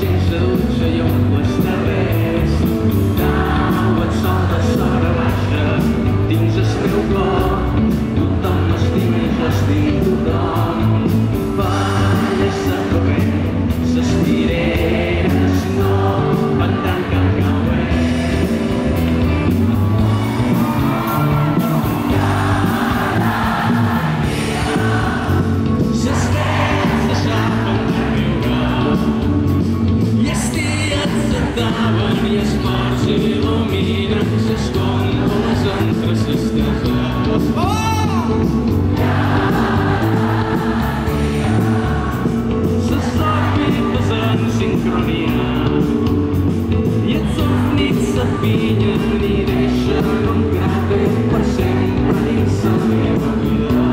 sense dutxa i omples terrers. Cau el sol de sora baixa dins el meu cor. Tothom m'estima, jo estic tothom. Falles de corrent, ses pireres no vendran cap cauer. Ses creus de saben i els dies s'ataven i els morts il·luminen ses góndoles entre ses terres. Ses òrbites en sincronia i els ovnis s'apinyen i deixen un cràter per sempre dins la meva vida.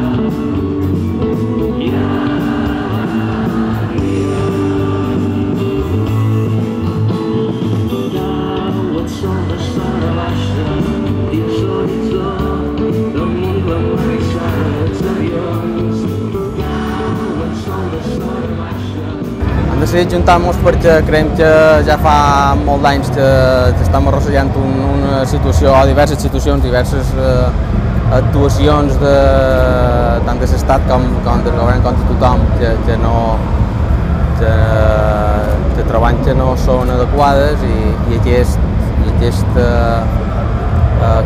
Hem decidit juntar-nos perquè creiem que ja fa molts anys que estem arrossegant una situació, o diverses situacions, diverses actuacions tant de l'Estat com del govern contra tothom que trobem que no són adequades i aquesta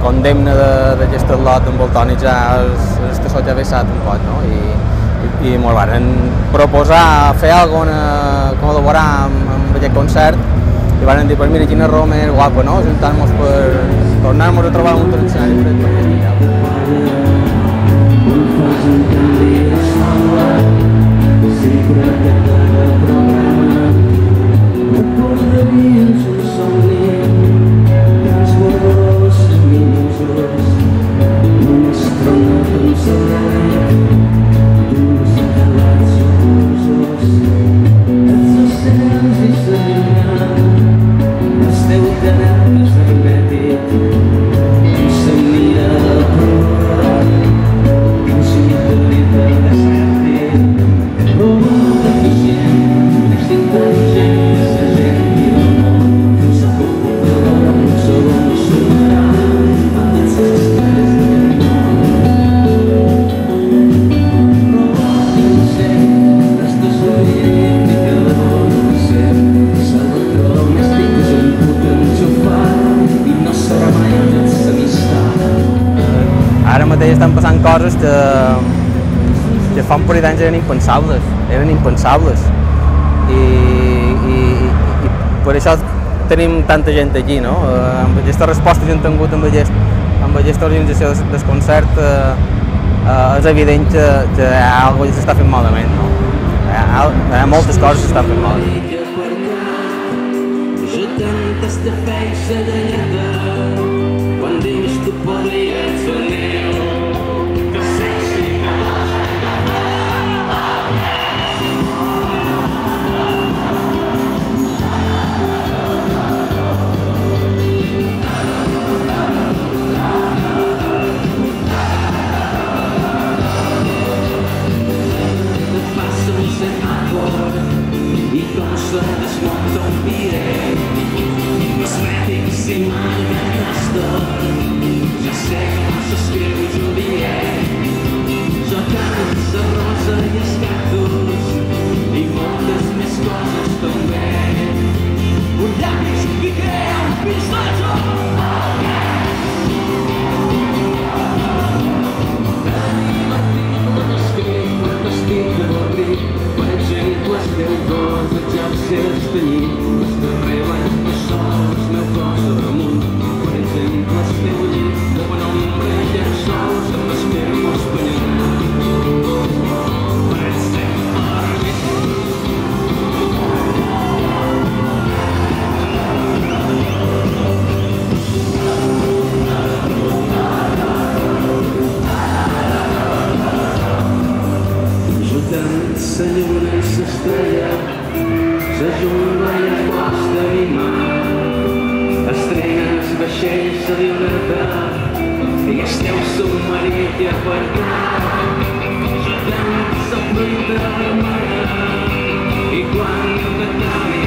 condemna d'aquest lot envoltonitzar és que s'ha vessat un poc, no? I ens van proposar fer alguna cosa, col·laborar amb aquest concert i van dir, pues mira, quina raó més guapa, no? Juntar-nos per tornar-nos a trobar un escenari per festival. Ara mateix estan passant coses que fa un parell d'anys eren impensables i per això tenim tanta gent aquí, no? Amb aquesta resposta que hem tingut amb aquesta organització del concert és evident que hi ha alguna cosa que s'està fent malament, no? Hi ha moltes coses que s'estan fent malament. Jo tantes de feina dallada quan dins tu podries venir. I com se desmunta un pirell, els mèdics i manifestos, ja sé com s'escriu Juliet, jo canto la rosa i els cactus, i moltes més coses també. Un llapis i crea un pistatge. La lluna i l'estrella, la jungla i la costa i mar, estrenes, vaixells a Leonarda i el teu submarí que aparcat. Jo tens la fruita de la mare i quan t'acabi